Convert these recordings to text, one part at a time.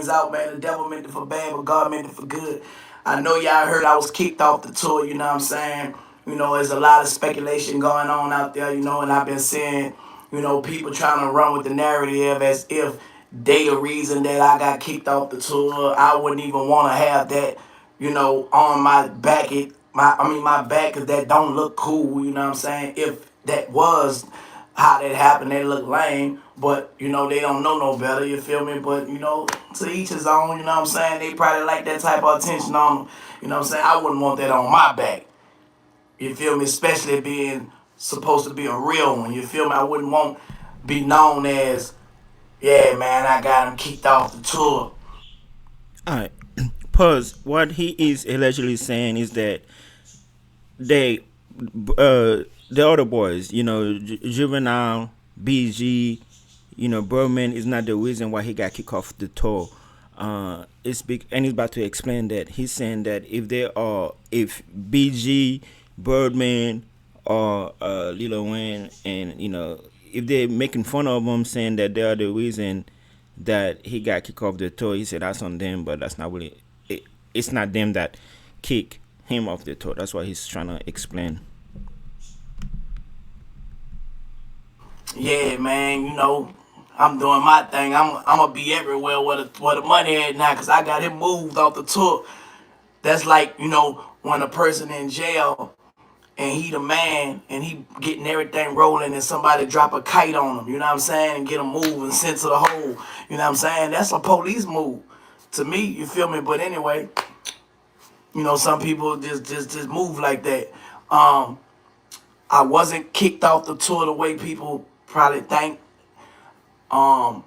things out, man. The devil meant it for bad, but God meant it for good. I know y'all heard I was kicked off the tour, you know what I'm saying? There's a lot of speculation going on out there, and I've been seeing, people trying to run with the narrative as if they the reason that I got kicked off the tour. I wouldn't even want to have that, on my back. My back, cause that don't look cool. You know what I'm saying? If that was how that happened, they look lame. But they don't know no better. You feel me? But to each his own. You know what I'm saying? They probably like that type of attention on them. You know what I'm saying? I wouldn't want that on my back. You feel me? Especially being supposed to be a real one. You feel me? I wouldn't want be known as, yeah, man, I got him kicked off the tour. All right. Pause. What he is allegedly saying is that they, the other boys, Juvenile, BG, Berman is not the reason why he got kicked off the tour. It's big, and he's about to explain that. He's saying that if BG, Birdman, or Lil Wayne, and if they're making fun of him, saying that they are the reason that he got kicked off the tour, he said that's on them, but that's not really. It's not them that kick him off the tour. That's what he's trying to explain. Yeah, man, I'm doing my thing. I'm gonna be everywhere where the money at now, cause I got him moved off the tour. That's like when a person in jail and he the man and he getting everything rolling and somebody drop a kite on him. You know what I'm saying? And get him moved and sent to the hole. You know what I'm saying? That's a police move to me. You feel me? But anyway, some people just move like that. I wasn't kicked off the tour the way people probably think. um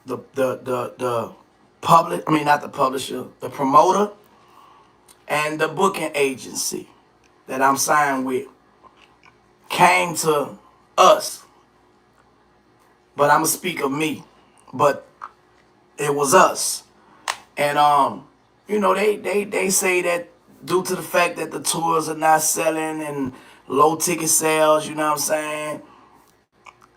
the public, I mean, not the publisher, the promoter and the booking agency that I'm signed with came to us, but I'm gonna speak of me, but it was us. And they say that due to the fact that the tours are not selling and low ticket sales, you know what I'm saying,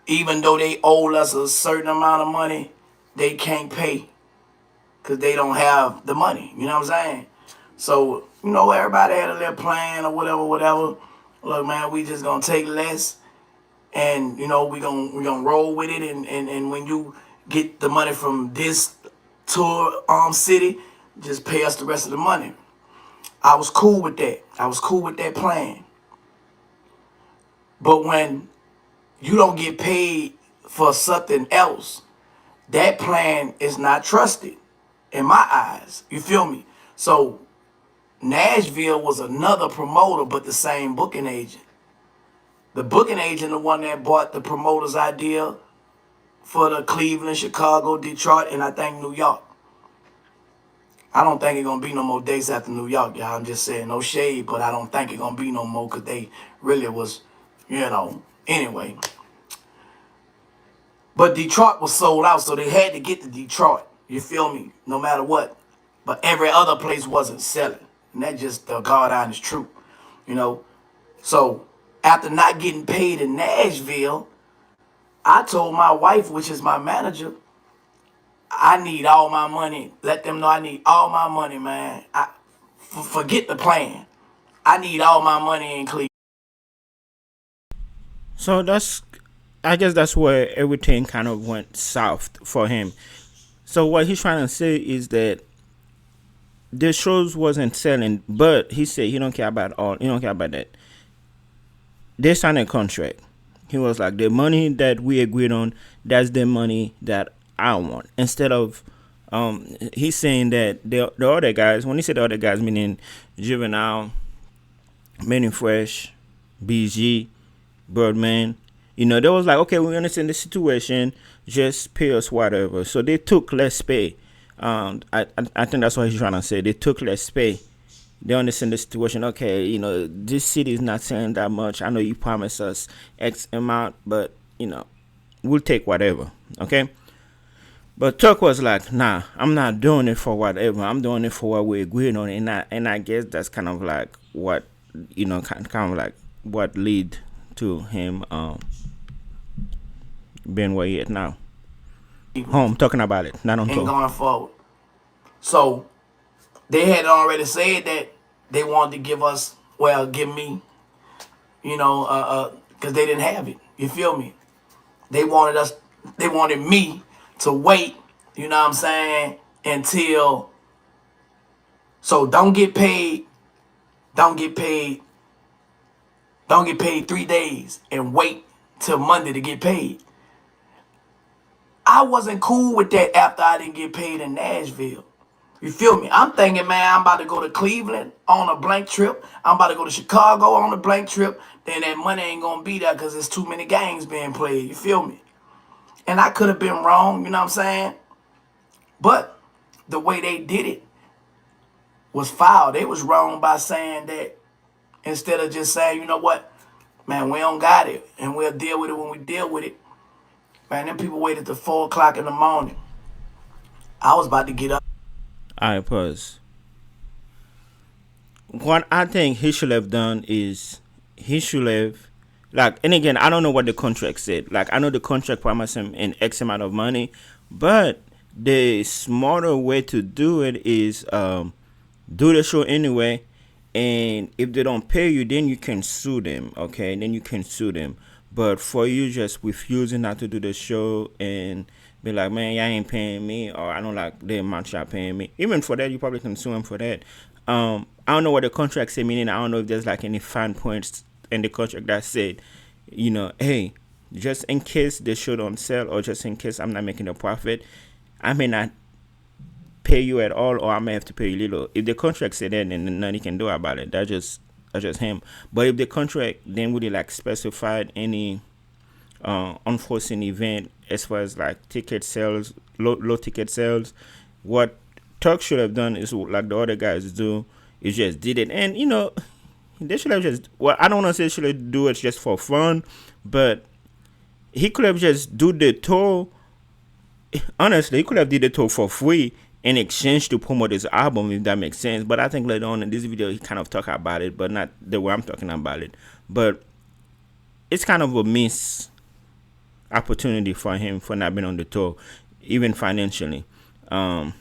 even though they owe us a certain amount of money, they can't pay because they don't have the money. You know what I'm saying? So, everybody had a little plan or whatever, whatever. Look, man, we just gonna take less and we gonna roll with it, and when you get the money from this tour city, just pay us the rest of the money. I was cool with that. I was cool with that plan. But when you don't get paid for something else, that plan is not trusted in my eyes. You feel me? So Nashville was another promoter, but the same booking agent. The booking agent, the one that bought the promoter's idea for the Cleveland, Chicago, Detroit, and I think New York. I don't think it's gonna be no more dates after New York, y'all. I'm just saying, no shade, but I don't think it's gonna be no more because they really was, anyway. But Detroit was sold out, so they had to get to Detroit. You feel me? No matter what. But every other place wasn't selling. And that's just the God honest truth. So after not getting paid in Nashville, I told my wife, which is my manager, I need all my money. Let them know I need all my money, man. Forget the plan. I need all my money in Cleveland. So I guess that's where everything kind of went south for him. So what he's trying to say is that the shows wasn't selling, but he said he don't care about all. He don't care about that. They signed a contract. He was like, the money that we agreed on, that's the money that I want. Instead of, he's saying that the other guys, when he said the other guys, meaning Juvenile, meaning Fresh, BG, Birdman, they was like, okay, we understand the situation, just pay us whatever. So they took less pay. I think that's what he's trying to say. They took less pay. They understand the situation. Okay, this city is not selling that much. I know you promised us X amount, but we'll take whatever. Okay. But Turk was like, nah, I'm not doing it for whatever. I'm doing it for what we agreed on, and I guess that's kind of like what kind of like what lead to him being where he is now. Home talking about it, not on And tour. going forward. So they had already said that they wanted to give me, because they didn't have it. You feel me? They wanted us, they wanted me to wait, you know what I'm saying, until, so don't get paid, don't get paid 3 days and wait till Monday to get paid. I wasn't cool with that after I didn't get paid in Nashville. You feel me? I'm thinking, man, I'm about to go to Cleveland on a blank trip. I'm about to go to Chicago on a blank trip. Then that money ain't gonna be there because there's too many games being played. You feel me? And I could have been wrong, you know what I'm saying? But the way they did it was foul. They was wrong by saying that instead of just saying, you know what, man, we don't got it and we'll deal with it when we deal with it. Man, them people waited till 4 o'clock in the morning. I was about to get up. I pause. What I think he should have done is he should have, like, and again, I don't know what the contract said. Like, I know the contract promised him an X amount of money, but the smarter way to do it is do the show anyway, and if they don't pay you, then you can sue them. Okay, then you can sue them. But for you just refusing not to do the show and be like, man, y'all ain't paying me, or I don't like the amount y'all paying me. Even for that, you probably can sue him for that. I don't know what the contract say, meaning I don't know if there's like any fine points in the contract that said, hey, just in case the show don't sell, or just in case I'm not making a profit, I may not pay you at all, or I may have to pay you little. If the contract said that, then nothing you can do about it. That's just him. But if the contract then would like specified any unforeseen event as far as like ticket sales, low ticket sales, what Turk should have done is like the other guys do, is just did it. And they should have just, well, I don't want to say should have do it just for fun, but he could have just do the tour. Honestly, he could have did the tour for free in exchange to promote his album, if that makes sense. But I think later on in this video he kind of talk about it, but not the way I'm talking about it. But it's kind of a miss opportunity for him for not being on the tour, even financially. Yeah.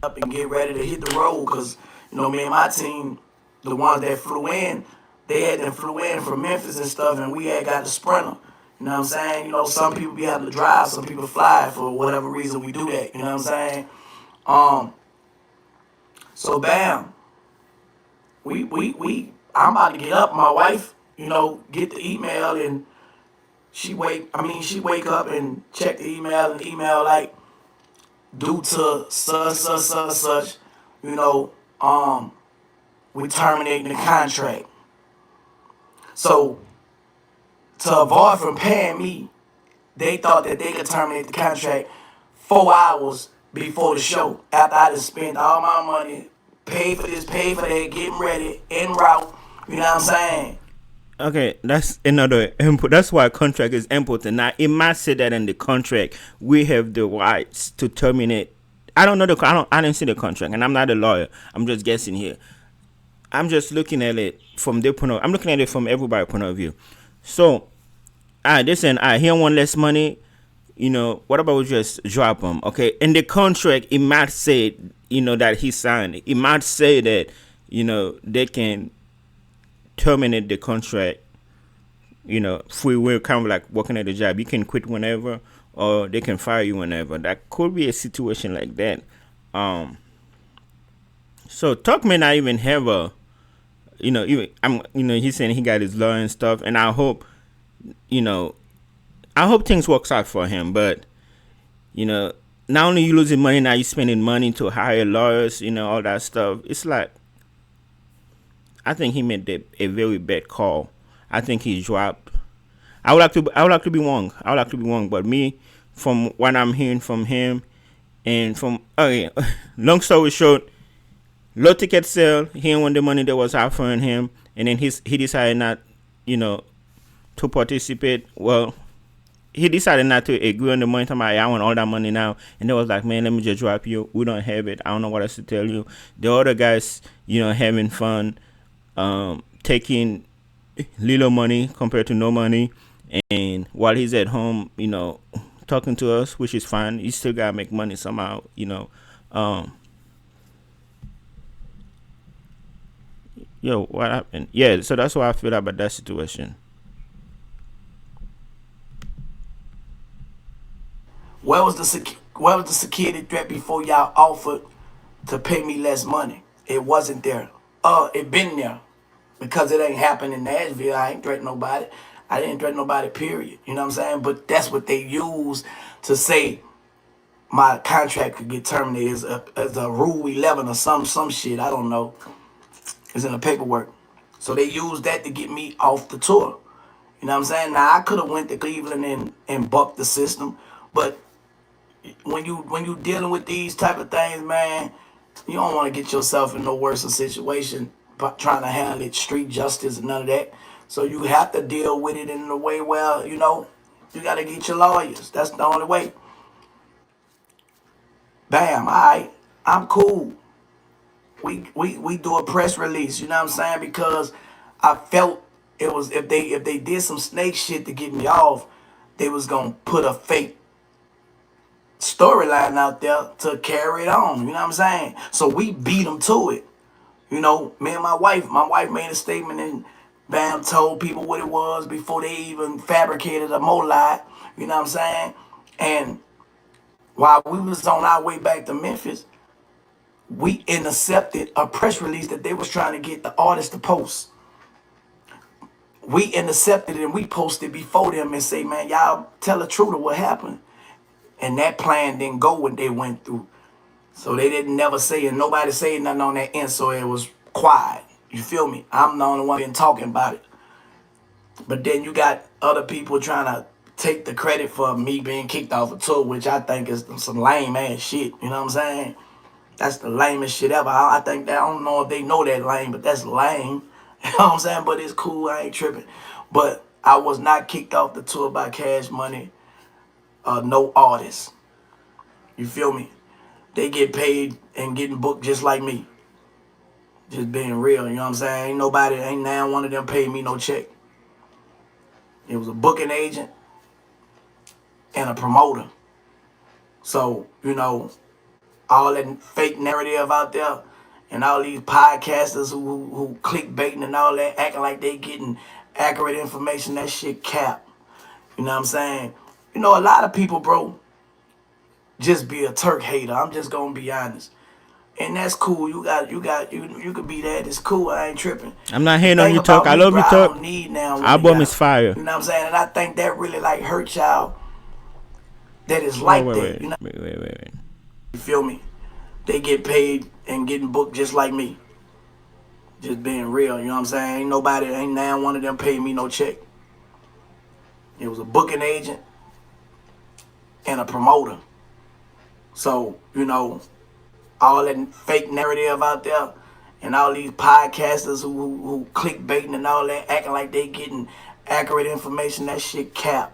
Up and get ready to hit the road, because me and my team, the ones that flew in, they had them flew in from Memphis and stuff, and we had got the Sprinter. You know what I'm saying? Some people be having to drive, some people fly. For whatever reason, we do that. You know what I'm saying? So bam, I'm about to get up. My wife, get the email, and she wake up and check the email, and the email like, due to such, you know, we terminating the contract. So to avoid from paying me, they thought that they could terminate the contract 4 hours before the show. After I just spent all my money, paid for this, paid for that, getting ready, en route. You know what I'm saying? Okay, that's another input. That's why contract is important. Now, it might say that in the contract we have the rights to terminate. I don't know I didn't see the contract, and I'm not a lawyer. I'm just guessing here. I'm just looking at it from their point of. I'm looking at it from everybody's point of view. So, they saying, he don't want less money. What about we just drop him? Okay, in the contract, it might say, that he signed it. It might say that, they can terminate the contract, free will, kind of like working at a job. You can quit whenever, or they can fire you whenever. That could be a situation like that. So Tuck may not even have a, he's saying he got his lawyer and stuff, and I hope things works out for him. But not only you losing money, now you spending money to hire lawyers, all that stuff. It's like, I think he made a very bad call. I think he dropped. I would like to be wrong. But me, from what I'm hearing from him, and from long story short, low ticket sale. He didn't want the money that was offering him, and then he decided not, to participate. Well, he decided not to agree on the money. I want all that money now, and they was like, man, let me just drop you. We don't have it. I don't know what else to tell you. The other guys, having fun. Taking little money compared to no money, and while he's at home, talking to us, which is fine. You still gotta make money somehow, you know. Um, yo, what happened? Yeah, so that's why I feel about that situation. Where was the security threat before y'all offered to pay me less money? It wasn't there. It been there because it ain't happened in Nashville. I ain't threatened nobody. I didn't threaten nobody. Period. You know what I'm saying? But that's what they use to say my contract could get terminated as a Rule 11 or some shit. I don't know. It's in the paperwork. So they used that to get me off the tour. You know what I'm saying? Now I could have went to Cleveland and bucked the system, but when you dealing with these type of things, man, you don't want to get yourself in no worse a situation but trying to handle it street justice and none of that. So you have to deal with it in a way where, you gotta get your lawyers. That's the only way. Bam, alright, I'm cool. We do a press release, you know what I'm saying? Because I felt it was if they did some snake shit to get me off, they was gonna put a fake storyline out there to carry it on. You know what I'm saying? So we beat them to it. Me and my wife made a statement and Bam told people what it was before they even fabricated a lie. You know what I'm saying? And while we was on our way back to Memphis, we intercepted a press release that they was trying to get the artist to post. We intercepted it and we posted before them and say, man, y'all tell the truth of what happened. And that plan didn't go what they went through. So they didn't never say it. Nobody said nothing on that end, so it was quiet. You feel me? I'm the only one been talking about it. But then you got other people trying to take the credit for me being kicked off a tour, which I think is some lame ass shit. You know what I'm saying? That's the lamest shit ever. I think that, I don't know if they know that lame, but that's lame. You know what I'm saying? But it's cool. I ain't tripping. But I was not kicked off the tour by Cash Money. No artists. You feel me? They get paid and getting booked just like me. Just being real, you know what I'm saying? Ain't now one of them paid me no check. It was a booking agent and a promoter. So, all that fake narrative out there and all these podcasters who clickbaiting and all that, acting like they getting accurate information, that shit cap. You know what I'm saying? A lot of people, bro, just be a Turk hater. I'm just gonna be honest. And that's cool. You could be that. It's cool. I ain't tripping. I'm not The hating on thing you, Turk. about I me, love bro, you, I Turk. don't need now one of Album y'all. is fire. You know what I'm saying? And I think that really like hurt y'all. That is Wait, like wait, that. wait, wait, wait, wait, wait. You feel me? They get paid and getting booked just like me. Just being real. You know what I'm saying? Ain't now one of them paid me no check. It was a booking agent and a promoter. So, all that fake narrative out there and all these podcasters who clickbaiting and all that, acting like they getting accurate information, that shit cap.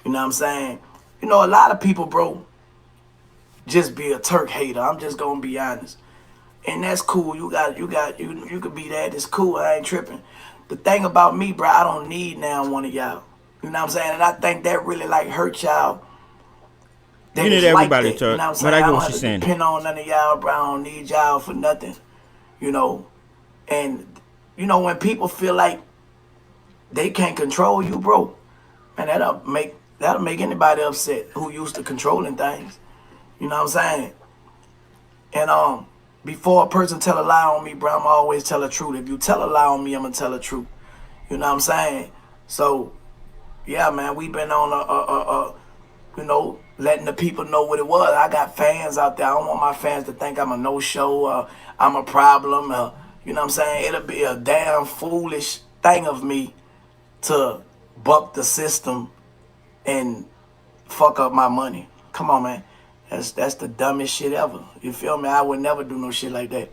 You know what I'm saying? A lot of people, bro, just be a Turk hater. I'm just gonna be honest. And that's cool. You could be that. It's cool. I ain't tripping. The thing about me, bro, I don't need now one of y'all. You know what I'm saying? And I think that really like hurt y'all. You That need is like everybody, that. You Turk. know what I'm But saying? I I get don't what have you're to saying. depend on none of y'all, bro. I don't need y'all for nothing. You know. And when people feel like they can't control you, bro, man, that'll make anybody upset who used to controlling things. You know what I'm saying? And before a person tell a lie on me, bro, I'm always tell the truth. If you tell a lie on me, I'm gonna tell the truth. You know what I'm saying? So yeah, man, we been on letting the people know what it was. I got fans out there. I don't want my fans to think I'm a no-show. I'm a problem. You know what I'm saying? It'll be a damn foolish thing of me to buck the system and fuck up my money. Come on, man. That's the dumbest shit ever. You feel me? I would never do no shit like that.